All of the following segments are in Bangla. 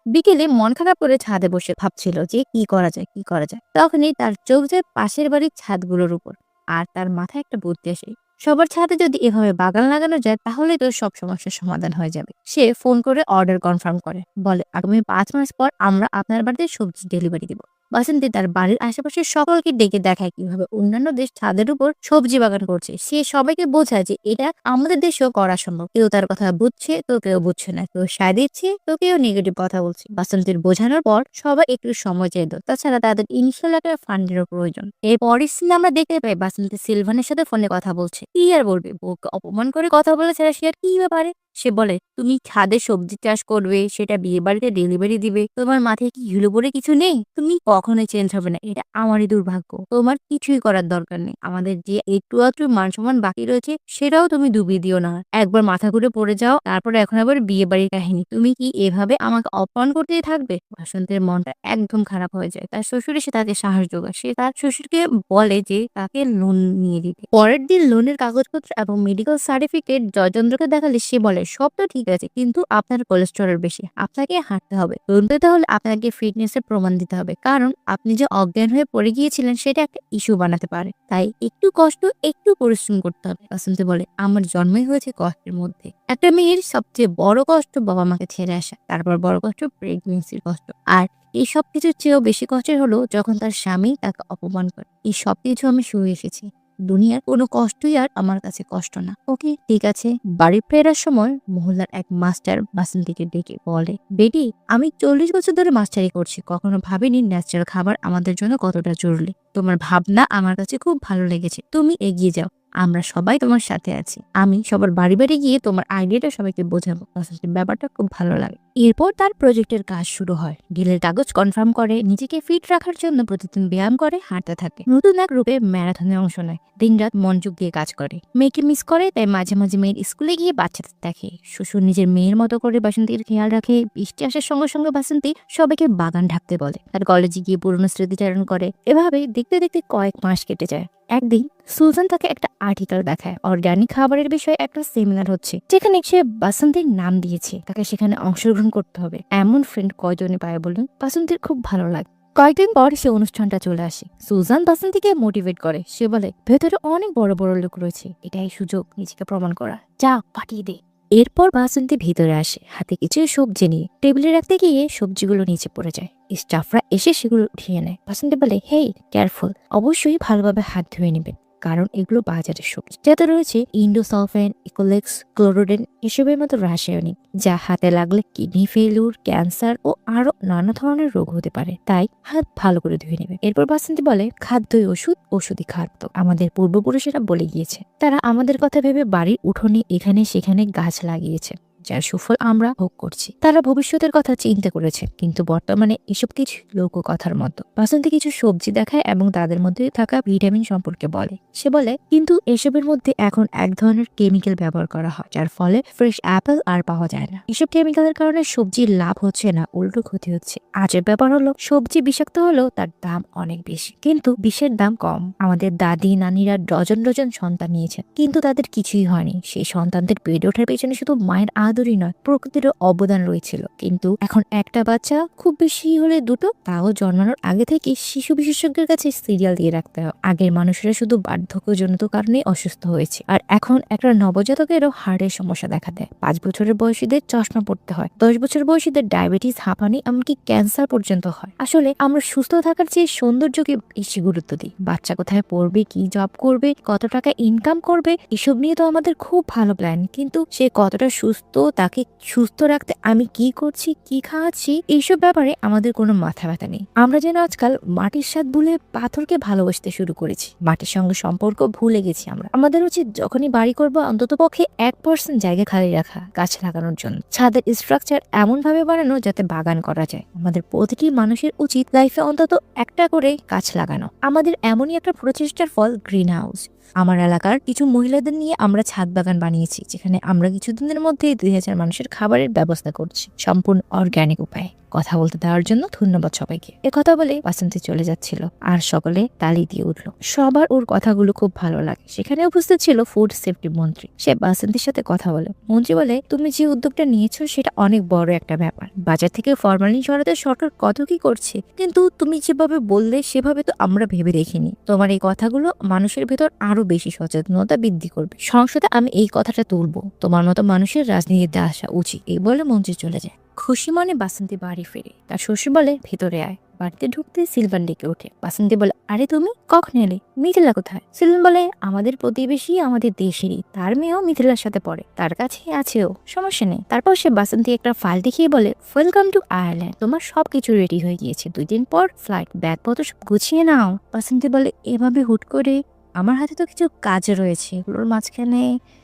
বিকেলে মন খারাপ করে ছাদে বসে ভাবছিল যে কি করা যায় কি করা যায়। তখনই তার চোখ যায় পাশের বাড়ির ছাদগুলোর উপর। আর তার মাথায় একটা বুদ্ধি আসে, সবার ছাদে যদি এভাবে বাগান লাগানো যায় তাহলে তো সব সমস্যার সমাধান হয়ে যাবে। সে ফোন করে অর্ডার কনফার্ম করে, বলে আগামী 5 মাস পর আমরা আপনার বাড়িতে সবজি ডেলিভারি দিব। বাসন্তী তার বাড়ির আশেপাশে সকলকে ডেকে দেখায় কিভাবে অন্যান্য দেশ ছাদের উপর সবজি বাগান করছে। সে সবাইকে বোঝায় যে এটা আমাদের দেশেও করা সম্ভব। কেউ তার কথা বুঝছে তো কেউ বুঝছে না, কেউ সায় দিচ্ছে তো কেউ নেগেটিভ কথা বলছে। বাসন্তীর বোঝানোর পর সবাই একটু সময় চাইল, তাছাড়া তাদের ইনিশিয়াল একটা ফান্ডেরও প্রয়োজন। এর পরের সিনে আমরা দেখতে পাই বাসন্তী সিলভানের সাথে ফোনে কথা বলছে। কি আর বলবে, বউকে অপমান করে কথা বলে ছাড়া সে আর কি ব্যাপারে। সে বলে, তুমি ছাদে সবজি চাষ করবে, সেটা বিয়ে বাড়িতে ডেলিভারি দিবে, তোমার মাথায় কি হিলো বলে কিছু নেই? তুমি কখনোই চেঞ্জ হবে না, এটা আমারই দুর্ভাগ্য। তোমার কিছুই করার দরকার নেই। আমাদের যে একটু আধটু মান সম্মান বাকি রয়েছে সেটাও তুমি ডুবিয়ে দিও না। একবার মাথা ঘুরে পড়ে যাও, তারপরে এখন আবার বিয়ে বাড়ির কাহিনী। তুমি কি এভাবে আমাকে অপমান করতেই থাকবে? বাসন্তের মনটা একদম খারাপ হয়ে যায়। তার শ্বশুর এসে তাকে সাহস যোগায়। সে তার শ্বশুরকে বলে যে তাকে লোন নিয়ে দিতে। পরের দিন লোনের কাগজপত্র এবং মেডিকেল সার্টিফিকেট জয়চন্দ্রকে দেখালে সে বলে, সব তো ঠিক আছে, কিন্তু আপনার কোলেস্টেরল বেশি, আপনাকে হাঁটতে হবে। লোন পেতে হলে আপনাকে ফিটনেসের প্রমাণ দিতে হবে, কারণ আপনি যে অজ্ঞান হয়ে পড়ে গিয়েছিলেন সেটা একটা ইস্যু বানাতে পারে। তাই একটু কষ্ট, একটু পরিশ্রম করতে হবে। বাসন্তী বলে, আমার জন্মই হয়েছে কষ্টের মধ্যে। একটা মেয়ের সবচেয়ে বড় কষ্ট বাবা মাকে ছেড়ে আসা, তারপর বড় কষ্ট প্রেগনেন্সির কষ্ট, আর এই সব কিছুর চেয়েও বেশি কষ্টের হলো যখন তার স্বামী তাকে অপমান করে। এই সব কিছু আমি শুয়ে এসেছি, দুনিয়ার কোনো কষ্টই আর আমার কাছে কষ্ট না। ওকে ঠিক আছে। বাড়ি ফেরার সময় মহল্লার এক মাস্টার বাসন্তীকে ডেকে বলে, বেটি, আমি 40 বছর ধরে মাস্টারি করছি, কখনো ভাবিনি ন্যাচারাল খাবার আমাদের জন্য কতটা জরুরি। তোমার ভাবনা আমার কাছে খুব ভালো লেগেছে, তুমি এগিয়ে যাও, আমরা সবাই তোমার সাথে আছি। আমি সবার বাড়ি বাড়ি গিয়ে তোমার আইডিয়াটা সবাইকে বোঝাবো। বাসন্তীর ব্যাপারটা খুব ভালো লাগে। এরপর তার প্রজেক্টের কাজ শুরু হয়। ডিলের কাগজ কনফার্ম করে, নিজেকে ফিট রাখার জন্য প্রতিদিন ব্যায়াম করে, হাঁটতে থাকে, নতুন এক রূপে ম্যারাথনে অংশ নেয়, দিনরাত মনোযোগ দিয়ে কাজ করে। মেয়েকে মিস করে, তাই মাঝে মাঝে মেয়ের স্কুলে গিয়ে বাচ্চাদের দেখে। শ্বশুর নিজের মেয়ের মতো করে বাসন্তীর খেয়াল রাখে। বৃষ্টি আসার সঙ্গে সঙ্গে বাসন্তী সবাইকে বাগান ঢাকতে বলে, তার কলেজে গিয়ে পুরনো স্মৃতিচারণ করে। এভাবে দেখতে দেখতে কয়েক মাস কেটে যায়। একদিন সুজান তাকে একটা আর্টিকেল দেখায়, অর্গানিক খাবারের বিষয়ে একটা সেমিনার হচ্ছে, যেখানে সে বাসন্তীর নাম দিয়েছে। তাকে সেখানে অংশগ্রহণ করতে হবে। এমন ফ্রেন্ড কয়জনে পায় বলুন? বাসন্তীর খুব ভালো লাগে। কয়েকদিন পর সে অনুষ্ঠানটা চলে আসে। সুজান বাসন্তীকে মোটিভেট করে। সে বলে, ভেতরে অনেক বড় বড় লোক রয়েছে, এটাই সুযোগ নিজেকে প্রমাণ করা, যা পাঠিয়ে দে। এরপর বাসন্তী ভিতরে আসে, হাতে কিছু সবজি নিয়ে। টেবিলে রাখতে গিয়ে সবজিগুলো নিচে পড়ে যায়। স্টাফরা এসে সেগুলো উঠিয়ে নেয়। বাসন্তী বলে, হেই, কেয়ারফুল, অবশ্যই ভালোভাবে হাত ধুয়ে নেবেন, কারণ এগুলো বাজারের সবজি, যাতে রয়েছে ইন্ডোসালফেন, ইকোলেক্স, ক্লোরোডেন এসবের মতো রাসায়নিক, যা হাতে লাগলে কিডনি ফেলিউর, ক্যান্সার ও আরো নানা ধরনের রোগ হতে পারে। তাই হাত ভালো করে ধুয়ে নেবে। এরপর বাসন্তী বলে, খাদ্যই ওষুধ, ওষুধই খাদ্য। আমাদের পূর্বপুরুষেরা বলে গিয়েছে, তারা আমাদের কথা ভেবে বাড়ির উঠোনে এখানে সেখানে গাছ লাগিয়েছে, যার সুফল আমরা ভোগ করছি। তারা ভবিষ্যতের কথা চিন্তা করেছে, কিন্তু বর্তমানে এসব কিছু লোককথার মতো। বাসন্তী কিছু সবজি দেখায় এবং তাদের মধ্যে থাকা ভিটামিন সম্পর্কে বলে। সে বলে, কিন্তু এসবের মধ্যে এখন এক ধরনের কেমিক্যাল ব্যবহার করা হয়, যার ফলে ফ্রেশ অ্যাপেল আর পাওয়া যায় না। এসব কেমিক্যালের কারণে সবজির লাভ হচ্ছে না, উল্টো ক্ষতি হচ্ছে। আজের ব্যাপার হলো, সবজি বিষাক্ত হলেও তার দাম অনেক বেশি, কিন্তু বিষের দাম কম। আমাদের দাদি নানিরা ডজন ডজন সন্তান নিয়েছেন, কিন্তু তাদের কিছুই হয়নি। সেই সন্তানদের বেড়ে ওঠার পেছনে শুধু মায়ের আদরই নয়, প্রকৃতিরও অবদান রয়েছিল। কিন্তু এখন একটা বাচ্চা, খুব বেশি হলে দুটো, তাও জন্মানোর আগে থেকে শিশু বিশেষজ্ঞের কাছে সিরিয়াল দিয়ে রাখতে হয়। আগের মানুষেরা শুধু বার্ধক্যজনিত কারণে অসুস্থ হয়েছে, আর এখন একটা নবজাতকেরও হার্টের সমস্যা দেখা দেয়। 5 বছরের বয়সীদের চশমা পড়তে হয়, 10 বছর বয়সীদের ডায়াবেটিস, হাঁপানি, এমনকি ক্যান্সার পর্যন্ত হয়। আসলে আমরা সুস্থ থাকার চেয়ে সৌন্দর্যকে বেশি গুরুত্ব দিই। বাচ্চা কোথায় পড়বে, কি জব করবে, কত টাকা ইনকাম করবে, এসব নিয়ে তো আমাদের খুব ভালো প্ল্যান, কিন্তু সে কতটা সুস্থ, তাকে সুস্থ রাখতে আমি কি করছি, কি খাওয়াচ্ছি, এইসব ব্যাপারে আমাদের কোনো মাথা ব্যথা নেই। আমরা যেন আজকাল মাটির স্বাদ ভুলে পাথরকে ভালোবাসতে শুরু করেছি, মাটির সঙ্গে সম্পর্ক ভুলে গেছি আমরা। আমাদের উচিত যখনই বাড়ি করবো অন্তত পক্ষে 1% জায়গা খালি রাখা গাছ লাগানোর জন্য। ছাদের স্ট্রাকচার এমন ভাবে বানানো যাতে বাগান করা যায়। আমাদের প্রতিটি মানুষের উচিত লাইফে অন্তত একটা করে গাছ লাগানো। আমাদের এমনই একটা প্রচেষ্টার ফল গ্রিন হাউস। আমার এলাকার কিছু মহিলাদের নিয়ে আমরা ছাদ বাগান বানিয়েছি, যেখানে আমরা কিছুদিনের মধ্যেই 2000 মানুষের খাবারের ব্যবস্থা করছি, সম্পূর্ণ অর্গানিক উপায়ে। কথা বলতে দেওয়ার জন্য ধন্যবাদ সবাইকে। কথা বলে বাসন্তী চলে যাচ্ছিল আর সকলে তালি দিয়ে উঠলো। সবার ওর কথাগুলো খুব ভালো লাগে। সেখানে উপস্থিত ছিল ফুড সেফটি মন্ত্রী। সে বাসন্তীর সাথে কথা বলে। মন্ত্রী বলে, তুমি যে উদ্যোগটা নিয়েছো সেটা অনেক বড় একটা ব্যাপার। বাজার থেকে ফরমালিন সরাতে সরকার কত কি করছে, কিন্তু তুমি যেভাবে বললে সেভাবে তো আমরা ভেবে দেখিনি। তোমার এই কথাগুলো মানুষের ভেতর আরো বেশি সচেতনতা বৃদ্ধি করবে। সংসদে আমি এই কথাটা তুলবো। তোমার মতো মানুষের রাজনীতিতে আসা উচিত। এই বলে মন্ত্রী চলে যায়। খুশি মনে বাসন্তী বাড়ি ফিরে। তার শ্বশুর বলে, ভেতরে আয়। বাড়িতে ঢুকতে সিলভান ডেকে ওঠে। বাসন্তী বলে, আরে তুমি কখন এলে? মিথিলা কোথায়? সিলভান বলে, আমাদের প্রতিবেশী, আমাদের দেশেরই। তার মেয়েও মিথিলার সাথে পড়ে, তার কাছে আছেও, সমস্যা নেই। তারপর সে বাসন্তী একটা ফাইল দেখিয়ে বলে, ওয়েলকাম টু আয়ারল্যান্ড। তোমার সবকিছু রেডি হয়ে গিয়েছে, 2 দিন পর ফ্লাইট। ব্যাগপত্র সব গুছিয়ে নাও। বাসন্তী বলে, এভাবে হুট করে? আমার হাতে তো কিছু কাজ রয়েছে, এগুলোর মাঝখানে।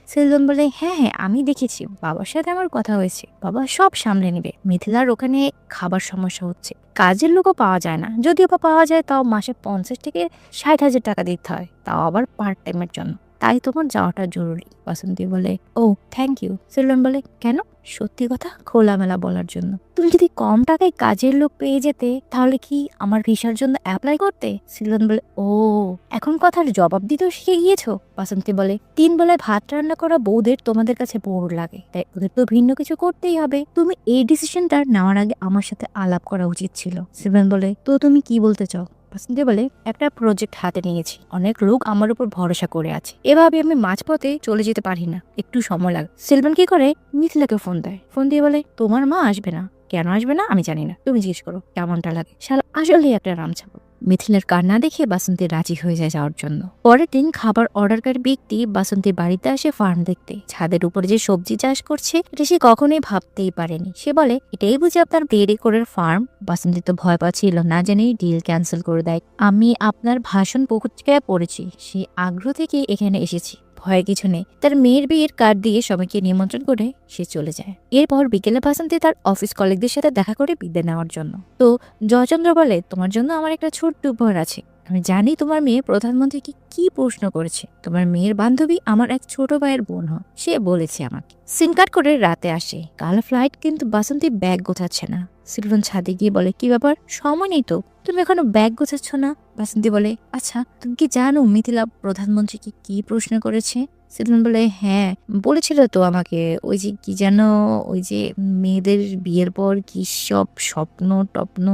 সিলভান বলে, হ্যাঁ হ্যাঁ আমি দেখেছি, বাবার সাথে আমার কথা হয়েছে, বাবা সব সামলে নেবে। মিথিলার ওখানে খাবার সমস্যা হচ্ছে, কাজের লোকও পাওয়া যায় না, যদিও বা পাওয়া যায় তাও মাসে 50 থেকে 60,000 টাকা দিতে হয়, তাও আবার পার্ট টাইমের জন্য। তাই তোমার যাওয়াটা জরুরি। বাসন্তী বলে, ও থ্যাংক ইউ। সিলভান বলে, কেন? সত্যি কথা খোলামেলা বলার জন্য। তুমি যদি কম টাকায় কাজের লোক পেয়ে যেতে তাহলে কি আমার ভিসার জন্য অ্যাপ্লাই করতে? সিলভান বলে, ও এখন কথার জবাব দিতেও শিখে গিয়েছো? বাসন্তী বলে, 3 বেলায় ভাত রান্না করা বউদের তোমাদের কাছে বোর লাগে, তাই ওদের তো ভিন্ন কিছু করতেই হবে। তুমি এই ডিসিশনটা নেওয়ার আগে আমার সাথে আলাপ করা উচিত ছিল। সিলভান বলে, তো তুমি কি বলতে চাও? বাসন্তী বলে, একটা প্রজেক্ট হাতে নিয়েছি, অনেক লোক আমার উপর ভরসা করে আছে, এভাবে আমি মাঝপথে চলে যেতে পারি না, একটু সময় লাগে। সিলভান কি করে, মিথিলাকে ফোন দেয়। ফোন দিয়ে বলে, তোমার মা আসবে না। কেন আসবে না আমি জানি না, তুমি জিজ্ঞেস করো কেমনটা লাগে। শালা আসলে একটা রামছাপড়। মিথিলার কান্না দেখে বাসন্তী রাজি হয়ে যায় যাওয়ার জন্য। পরের দিন খাবার অর্ডারকারী ব্যক্তি বাসন্তীর বাড়িতে আসে ফার্ম দেখতে। ছাদের উপরে যে সবজি চাষ করছে এটা সে কখনোই ভাবতেই পারেনি। সে বলে, এটাই বুঝি আপনার দেরি করে ফার্ম? বাসন্তী তো ভয় পাচ্ছিল, না জানেই ডিল ক্যান্সেল করে দেয়। আমি আপনার ভাষণ পত্রিকায় পড়েছি, সেই আগ্রহ থেকে এখানে এসেছি, ভয়ের কিছু নেই। তার মেয়ের বিয়ের কার্ড দিয়ে সবাইকে নিমন্ত্রণ করে সে চলে যায়। এরপর বিকেলে বাসন্তী তার অফিস কলিগদের সাথে দেখা করে বিদায় নেওয়ার জন্য। তো জয়চন্দ্র বলে, তোমার জন্য আমার একটা ছোট্ট উপহার আছে। আমি জানি তোমার মেয়ে প্রধানমন্ত্রীকে কি প্রশ্ন করেছে। তোমার মেয়ের বান্ধবী আমার এক ছোট ভাইয়ের বোন হয়, সে বলেছে আমাকে। সিন কাট করে রাতে আসে, কাল ফ্লাইট, কিন্তু বাসন্তী ব্যাগ গোছাচ্ছে না। সিলভান ছাদে গিয়ে বলে, কি ব্যাপার, সময় নেই তো, তুমি এখনো ব্যাগ গোছাচ্ছ না? বাসন্তী বলে, আচ্ছা তুমি কি জানো মিথিলা প্রধানমন্ত্রীকে কি প্রশ্ন করেছে? সিলভান বলে, হ্যাঁ বলেছিল তো আমাকে, ওই যে কি যেন, ওই যে মেয়েদের বিয়ের পর কি সব স্বপ্ন টপ্ন,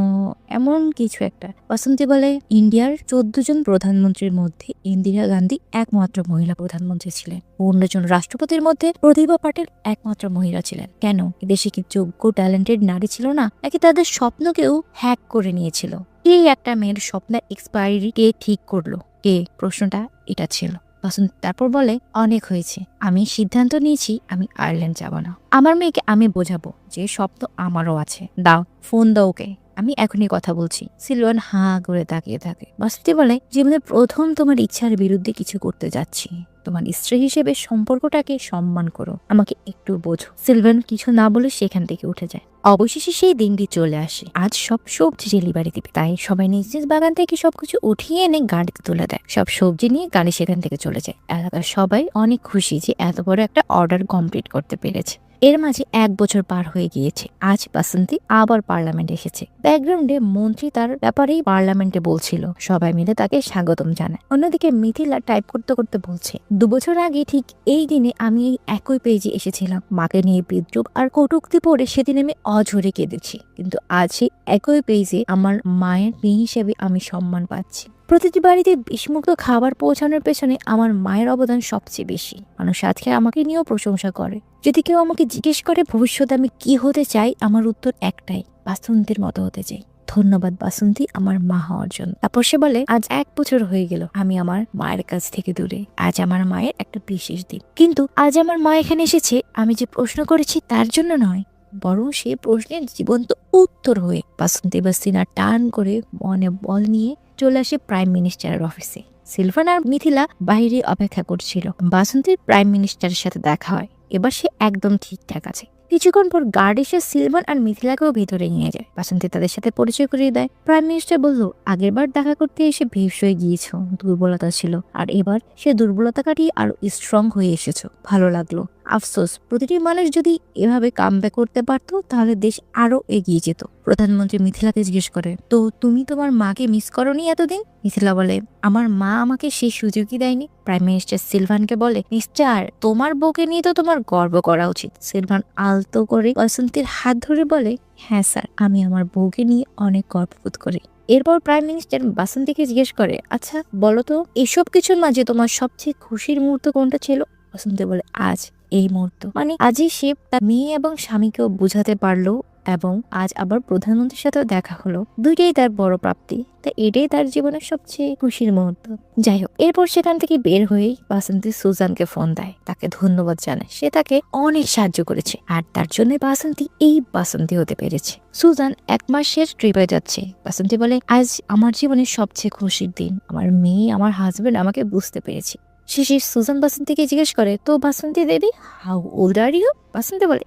এমন কিছু একটা। বাসন্তী বলে, ইন্ডিয়ার 14 জন প্রধানমন্ত্রীর মধ্যে ইন্দিরা গান্ধী একমাত্র মহিলা প্রধানমন্ত্রী ছিলেন। 15 জন রাষ্ট্রপতির মধ্যে প্রতিভা পাটিল একমাত্র মহিলা ছিলেন। কেন দেশে কি যোগ্য ট্যালেন্টেড নারী ছিল না, নাকি তাদের স্বপ্নকেও হ্যাক করে নিয়েছিল? এই একটা মেয়ের স্বপ্নের এক্সপায়ারি কে ঠিক করলো? কে? প্রশ্নটা এটা ছিল। বাসন্তী তারপর বলে, অনেক হয়েছে, আমি সিদ্ধান্ত নিয়েছি আমি আয়ারল্যান্ড যাব না। আমার মেয়েকে আমি বোঝাবো যে স্বপ্ন আমারও আছে। দাও ফোন দাও ওকে, আমি এখনই কথা বলছি। সিলভান হাঁ করে তাকিয়ে থাকে। বাসন্তী বলে, জীবনে প্রথম তোমার ইচ্ছার বিরুদ্ধে কিছু করতে যাচ্ছি, তোমার স্ত্রী হিসেবে সম্পর্কটাকে সম্মান করো, আমাকে একটু বোঝো। সিলভান কিছু না বলে সেখান থেকে উঠে যায়। অবশেষে সেই দিনটি চলে আসে। আজ সব সবজি ডেলিভারি দিবে, তাই সবাই নিজ নিজ বাগান থেকে সবকিছু উঠিয়ে এনে গাড়িতে তুলে দেয়। সব সবজি নিয়ে গাড়ি সেখান থেকে চলে যায়। এলাকার সবাই অনেক খুশি যে এত বড় একটা অর্ডার কমপ্লিট করতে পেরেছে। এর মাঝে 1 বছর পার হয়ে গিয়েছে। আজ বাসন্তী আবার পার্লামেন্টে এসেছে। ব্যাকগ্রাউন্ডে মন্ত্রী তার ব্যাপারেই পার্লামেন্টে বলছিল, সবাই মিলে তাকে স্বাগতম জানায়। অন্যদিকে মিথিলা টাইপ করতে করতে বলছে, 2 বছর আগে ঠিক এই দিনে আমি এই একই পেজে এসেছিলাম, মাকে নিয়ে বিদ্রুপ আর কটূক্তি পড়ে সেদিন আমি অঝরে কেঁদেছি, কিন্তু আজ সেই একই পেজে আমার মায়ের মেয়ে হিসেবে আমি সম্মান পাচ্ছি। প্রতিটি বাড়িতে বিষমুক্ত খাবার পৌঁছানোর পেছনে আমার মায়ের অবদান সবচেয়ে বেশি। মানুষ আজকে আমাকে নিয়েও প্রশংসা করে। যদি কেউ আমাকে জিজ্ঞেস করে ভবিষ্যতে আমি কি হতে চাই, আমার উত্তর একটাই, বাসন্তীর মতো হতে চাই। ধন্যবাদ বাসন্তী আমার মা হওয়ার জন্য। তারপর সে বলে, আজ 1 বছর হয়ে গেল আমি আমার মায়ের কাছ থেকে দূরে। আজ আমার মায়ের একটা বিশেষ দিন, কিন্তু আজ আমার মা এখানে এসেছে আমি যে প্রশ্ন করেছি তার জন্য নয়, বরং সেই প্রশ্নের জীবন্ত উত্তর হয়ে। বাসন্তী বাসিনা টান করে মনে বল নিয়ে চলে আসে প্রাইম মিনিস্টারের অফিসে। সিলভান আর মিথিলা বাইরে অপেক্ষা করছিল। বাসন্তীর প্রাইম মিনিস্টারের সাথে দেখা হয়। এবার সে একদম ঠিকঠাক আছে। কিছুক্ষণ পর গার্ড এসে সিলভান আর মিথিলাকেও ভেতরে নিয়ে যায়। বাসন্তী তাদের সাথে পরিচয় করিয়ে দেয়। প্রাইম মিনিস্টার বলল, আগের বার দেখা করতে এসে বেহুশ হয়ে গিয়েছো, দুর্বলতা ছিল, আর এবার সে দুর্বলতা কাটিয়ে আরো স্ট্রং হয়ে এসেছো, ভালো লাগলো। আফসোস, প্রতিটি মানুষ যদি এভাবে কামব্যাক করতে পারতো তাহলে দেশ আরো এগিয়ে যেত। প্রধানমন্ত্রী মিথিলাকে জিজ্ঞেস করে, তো তুমি তোমার মাকে মিস করনি এতদিন? মিথিলা বলে, আমার মা আমাকে সেই সুযোগই দেয়নি। প্রাইম মিনিস্টার সিলভানকে বলে, মিস্টার, তোমার বউকে নিয়ে তো তোমার গর্ব করা উচিত। সিলভান আলতো করে বাসন্তীর হাত ধরে বলে, হ্যাঁ স্যার, আমি আমার বউকে নিয়ে অনেক গর্ববোধ করি। এরপর প্রাইম মিনিস্টার বাসন্তীকে জিজ্ঞেস করে, আচ্ছা বলো তো, এসব কিছুর মাঝে তোমার সবচেয়ে খুশির মুহূর্ত কোনটা ছিল? বাসন্তী বলে, আজ এই মুহূর্ত, মানে আজই সে তার মেয়ে এবং স্বামীকেও বুঝাতে পারলো এবং আজ আবার প্রধানমন্ত্রীর সাথেও দেখা হলো। দুইটাই তার বড় প্রাপ্তি, তা এটাই তার জীবনের সবচেয়ে খুশির মুহূর্ত। যাই হোক, এরপর সেখান থেকে বের হয়েই বাসন্তী সুজানকে ফোন দেয়, তাকে ধন্যবাদ জানায়, সে তাকে অনেক সাহায্য করেছে আর তার জন্য বাসন্তী এই বাসন্তী হতে পেরেছে। সুজান 1 মাসের ট্রিপে যাচ্ছে। বাসন্তী বলে, আজ আমার জীবনের সবচেয়ে খুশির দিন, আমার মেয়ে, আমার হাজবেন্ড আমাকে বুঝতে পেরেছে। শেষে সুজান বাসন্তীকে জিজ্ঞেস করে, তো Basanti Devi, how old are you? Basanti বলে,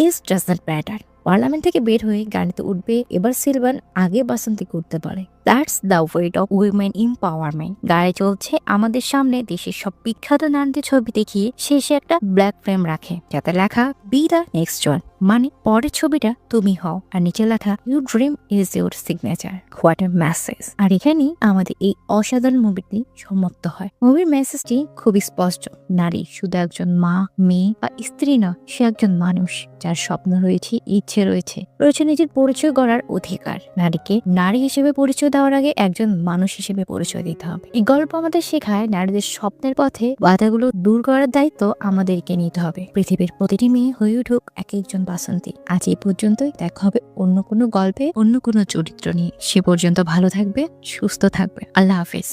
age does not matter. Parliament থেকে বের হয়ে গাড়িতে উঠবে। এবার সিলভান আগে বাসন্তীকে উঠতে পারে। That's the weight of women empowerment. গাড়ি চলছে, আমাদের সামনে দেশের সব বিখ্যাত নারীদের ছবি দেখিয়ে শেষে একটা ব্ল্যাক ফ্রেম রাখে, যাতে লেখা বি দ্য নেক্সট ওয়ান, মানে পরের ছবিটা তুমি হও, আর নিচে লেখা you dream is your signature. What a message. আর এখানেই আমাদের এই অসাধারণ মুভিটি সমাপ্ত হয়। মুভির মেসেজটি খুবই স্পষ্ট। নারী শুধু একজন মা, মেয়ে বা স্ত্রী নয়, সে একজন মানুষ যার স্বপ্ন রয়েছে, ইচ্ছে রয়েছে, নিজের পরিচয় গড়ার অধিকার। নারীকে নারী হিসেবে পরিচয় দেওয়ার আগে একজন মানুষ হিসেবে পরিচয় দিতে হবে। এই গল্প আমাদের শেখায় নারীদের স্বপ্নের পথে বাধাগুলো দূর করার দায়িত্ব আমাদেরকে নিতে হবে। পৃথিবীর প্রতিটি মেয়ে হয়ে উঠুক এক একজন বাসন্তী। আজ এই পর্যন্তই, দেখা হবে অন্য কোনো গল্পে, অন্য কোনো চরিত্র নিয়ে। সে পর্যন্ত ভালো থাকবে, সুস্থ থাকবে। আল্লাহ হাফেজ।